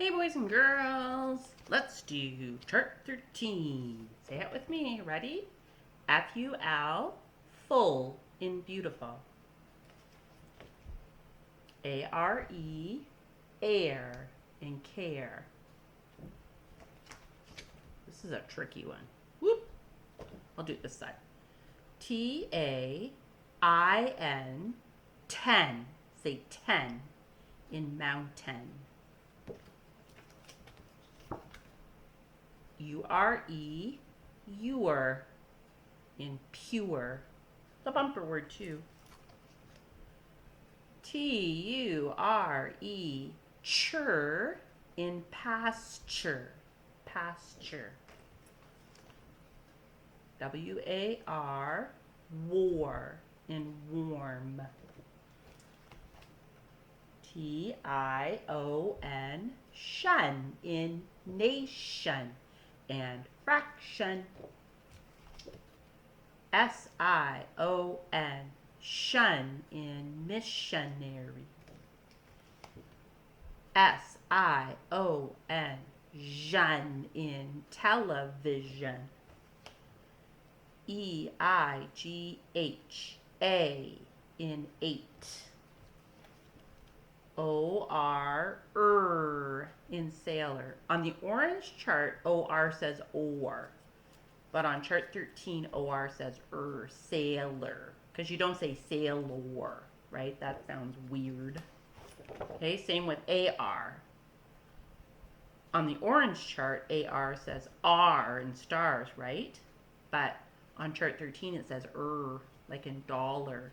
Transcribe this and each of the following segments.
Hey boys and girls, let's do chart 13. Say it with me, ready? F-U-L, full in beautiful. A-R-E, air in care. This is a tricky one. Whoop! I'll do it this side. T-A-I-N, 10. Say 10 in mountain. U-R-E, ewer in pure. It's a bumper word too. T-U-R-E, chur in pasture. Pasture. W-A-R, war in warm. T-I-O-N, shun in nation and fraction. S-I-O-N, shun in missionary. S-I-O-N, jeune in television. E-I-G-H-A in 8. O-R, in sailor. On the orange chart, O-R says or. But on chart 13, O-R says sailor. Because you don't say sailor, right? That sounds weird. Okay, same with A-R. On the orange chart, A-R says R in stars, right? But on chart 13, it says like in dollar.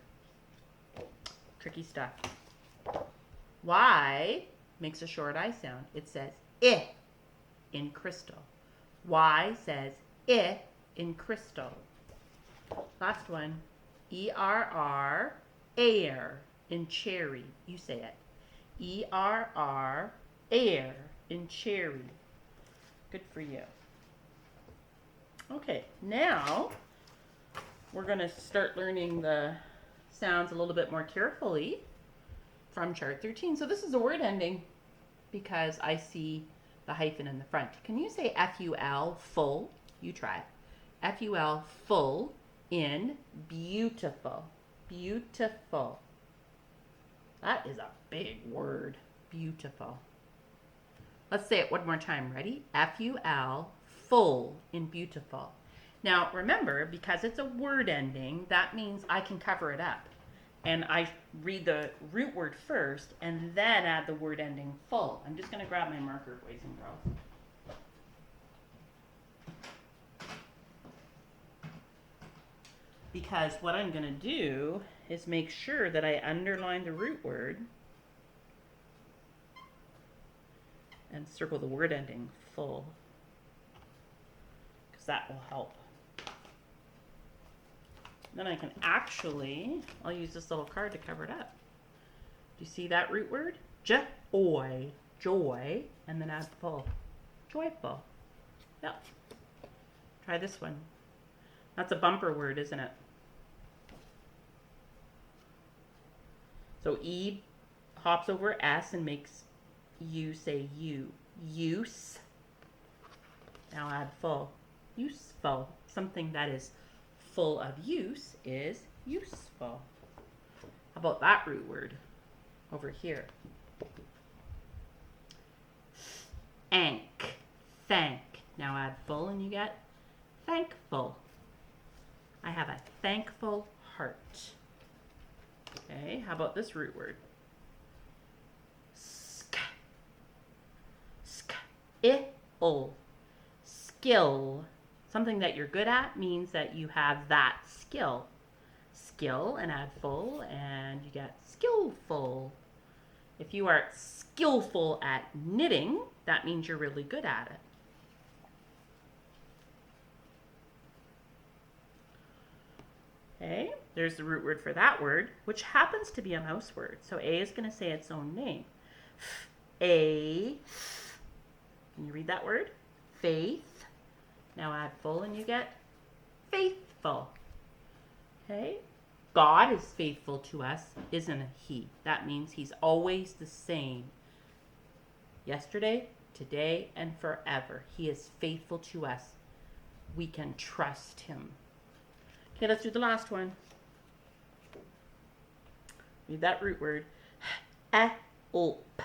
Tricky stuff. Y makes a short I sound. It says I in crystal. Y says I in crystal. Last one. E-R-R, air in cherry. You say it. E-R-R, air in cherry. Good for you. Okay, now we're going to start learning the sounds a little bit more carefully from chart 13. So this is a word ending because I see the hyphen in the front. Can you say F-U-L, full? You try it. F-U-L, full in beautiful. Beautiful. That is a big word. Beautiful. Let's say it one more time. Ready? F-U-L, full in beautiful. Now remember, because it's a word ending, that means I can cover it up. And I read the root word first and then add the word ending full. I'm just going to grab my marker, boys and girls. Because what I'm going to do is make sure that I underline the root word and circle the word ending full. Because that will help. Then I can actually, I'll use this little card to cover it up. Do you see that root word? Joy, joy, and then add full. Joyful. Yep. Try this one. That's a bumper word, isn't it? So E hops over S and makes you say you. Use. Now add full. Useful. Something that is full of use is useful. How about that root word over here? Thank. Thank. Now add full and you get thankful. I have a thankful heart. Okay, how about this root word? Sk. Sk-ill. Skill. Something that you're good at means that you have that skill. Skill and add full and you get skillful. If you are skillful at knitting, that means you're really good at it. Okay, there's the root word for that word, which happens to be a mouse word. So A is going to say its own name. A. Can you read that word? Faith. Now add full and you get faithful. Okay? God is faithful to us, isn't he? That means he's always the same. Yesterday, today and forever. He is faithful to us. We can trust him. Okay, let's do the last one. Read that root word. Help.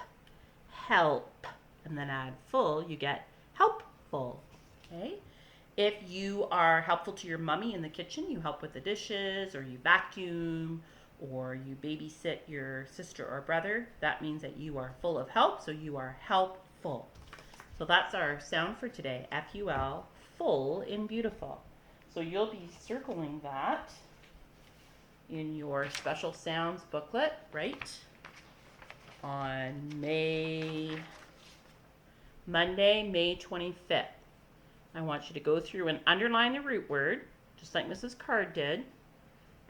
Help. And then add full, you get helpful. Okay? If you are helpful to your mommy in the kitchen, you help with the dishes, or you vacuum, or you babysit your sister or brother, that means that you are full of help, so you are helpful. So that's our sound for today, F-U-L, full in beautiful. So you'll be circling that in your special sounds booklet, right? On Monday, May 25th. I want you to go through and underline the root word, just like Mrs. Card did,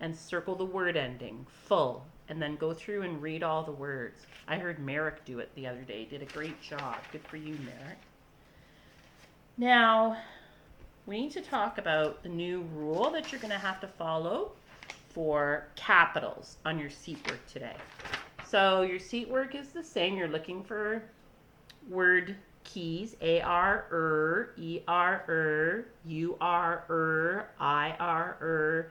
and circle the word ending, full, and then go through and read all the words. I heard Merrick do it the other day. Did a great job. Good for you, Merrick. Now, we need to talk about the new rule that you're going to have to follow for capitals on your seat work today. So your seat work is the same. You're looking for word keys, A-R-R, E-R-R, U-R-R, I-R-R,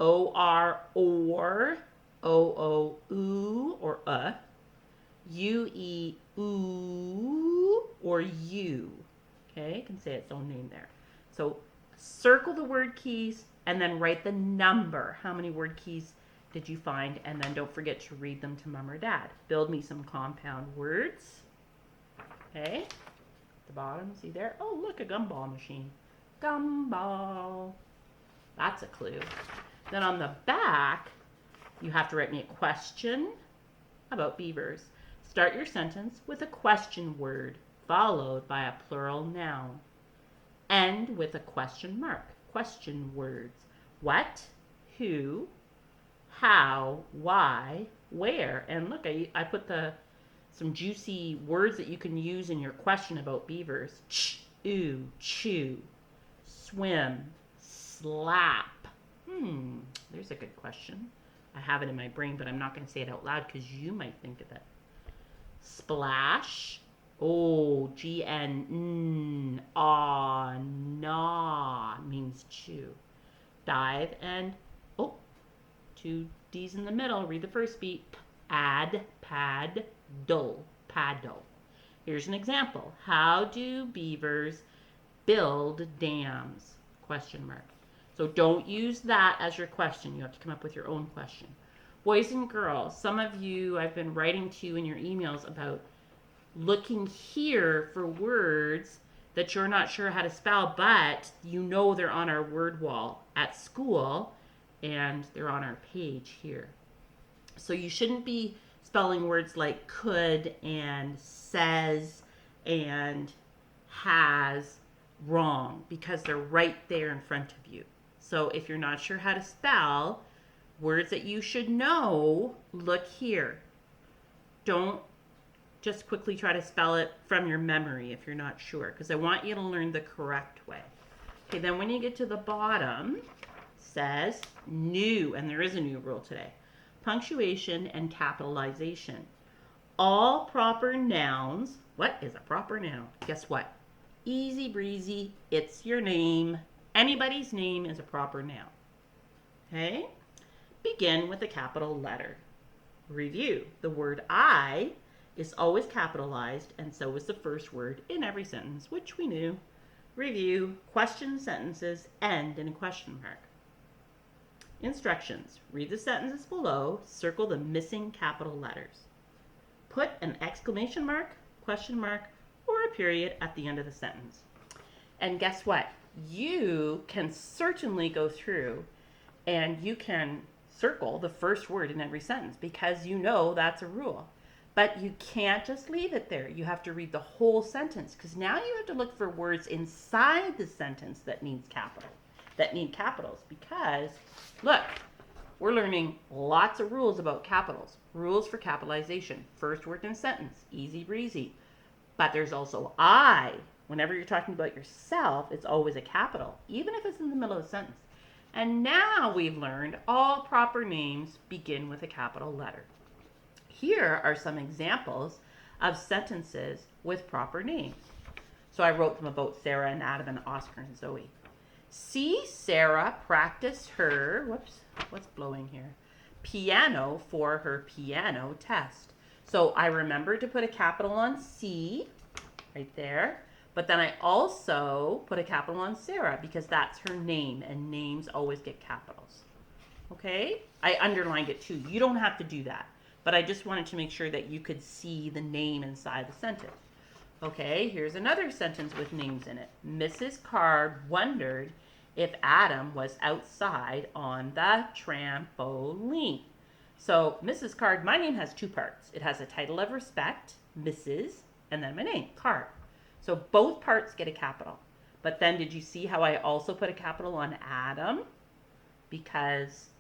O-R, or, O-O, oo, or U-E, oo, or you. Okay, you can say its own name there. So circle the word keys and then write the number. How many word keys did you find? And then don't forget to read them to mom or dad. Build me some compound words. Okay, at the bottom, see there? Oh, look, a gumball machine. Gumball. That's a clue. Then on the back, you have to write me a question about beavers. Start your sentence with a question word, followed by a plural noun. End with a question mark. Question words. What, who, how, why, where. And look, I put some juicy words that you can use in your question about beavers. Ooh, chew, swim, slap. There's a good question. I have it in my brain, but I'm not going to say it out loud because you might think of it. Splash. Oh, G-N, aw, gnaw means chew. Dive and, oh, two D's in the middle. Read the first beat. Add, pad, dull, paddle. Here's an example. How do beavers build dams? Question mark. So don't use that as your question. You have to come up with your own question. Boys and girls, some of you I've been writing to in your emails about looking here for words that you're not sure how to spell, but you know they're on our word wall at school and they're on our page here. So you shouldn't be spelling words like could and says and has wrong because they're right there in front of you. So if you're not sure how to spell words that you should know, look here. Don't just quickly try to spell it from your memory if you're not sure, because I want you to learn the correct way. Okay, then when you get to the bottom, it says new, and there is a new rule today. Punctuation and capitalization. All proper nouns. What is a proper noun? Guess what? Easy breezy. It's your name. Anybody's name is a proper noun. Okay? Begin with a capital letter. Review. The word I is always capitalized, and so is the first word in every sentence, which we knew. Review. Question sentences end in a question mark. Instructions. Read the sentences below. Circle the missing capital letters. Put an exclamation mark, question mark, or a period at the end of the sentence. And guess what? You can certainly go through and you can circle the first word in every sentence because you know that's a rule. But you can't just leave it there. You have to read the whole sentence because now you have to look for words inside the sentence that need capitals because look, we're learning lots of rules about capitals. Rules for capitalization. First word in a sentence, easy breezy. But there's also I. Whenever you're talking about yourself, it's always a capital, even if it's in the middle of a sentence. And now we've learned all proper names begin with a capital letter. Here are some examples of sentences with proper names. So I wrote them about Sarah and Adam and Oscar and Zoe. See Sarah practice her, what's blowing here? Piano for her piano test. So I remembered to put a capital on C right there. But then I also put a capital on Sarah because that's her name, and names always get capitals. Okay? I underlined it too. You don't have to do that. But I just wanted to make sure that you could see the name inside the sentence. Okay, here's another sentence with names in it. Mrs. Card wondered if Adam was outside on the trampoline. So Mrs. Card, my name has two parts. It has a title of respect, Mrs., and then my name, Card. So both parts get a capital. But then did you see how I also put a capital on Adam? Because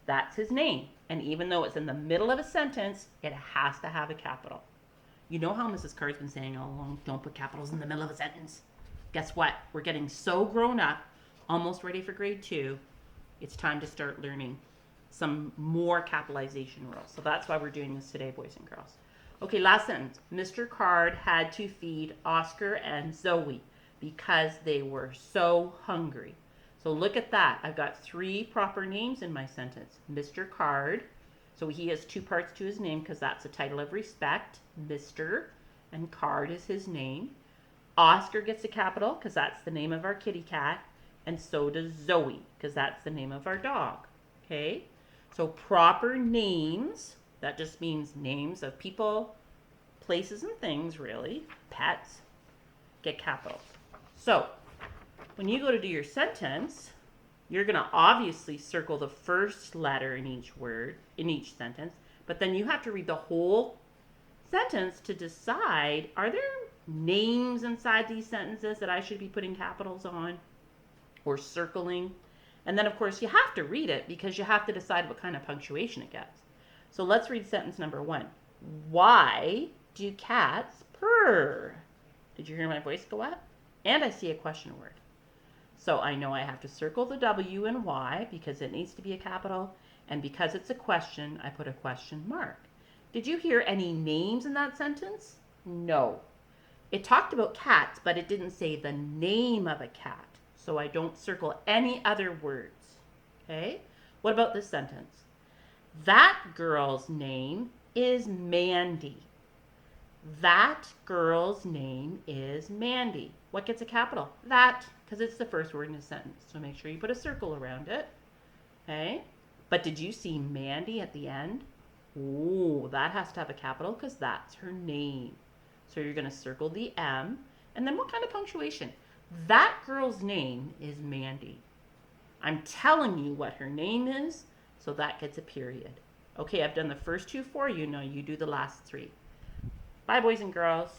that's his name. And even though it's in the middle of a sentence, it has to have a capital. You know how Mrs. Card's been saying all along, don't put capitals in the middle of a sentence. Guess what? We're getting so grown up, almost ready for grade 2. It's time to start learning some more capitalization rules. So that's why we're doing this today, boys and girls. Okay, last sentence. Mr. Card had to feed Oscar and Zoe because they were so hungry. So look at that. I've got 3 proper names in my sentence. Mr. Card, so he has 2 parts to his name because that's a title of respect, Mr., and Card is his name. Oscar gets a capital because that's the name of our kitty cat, and so does Zoe because that's the name of our dog. Okay, so proper names, that just means names of people, places, and things, really, pets, get capitals. So when you go to do your sentence, you're going to obviously circle the first letter in each word, in each sentence, but then you have to read the whole sentence to decide, are there names inside these sentences that I should be putting capitals on or circling? And then, of course, you have to read it because you have to decide what kind of punctuation it gets. So let's read sentence number 1. Why do cats purr? Did you hear my voice go up? And I see a question word. So I know I have to circle the W and Y because it needs to be a capital. And because it's a question, I put a question mark. Did you hear any names in that sentence? No. It talked about cats, but it didn't say the name of a cat. So I don't circle any other words. Okay? What about this sentence? That girl's name is Mandy. That girl's name is Mandy. What gets a capital? That, because it's the first word in a sentence. So make sure you put a circle around it. Okay? But did you see Mandy at the end? Ooh, that has to have a capital because that's her name. So you're going to circle the M. And then what kind of punctuation? That girl's name is Mandy. I'm telling you what her name is, so that gets a period. Okay, I've done the first 2 for you. Now you do the last 3. Bye, boys and girls.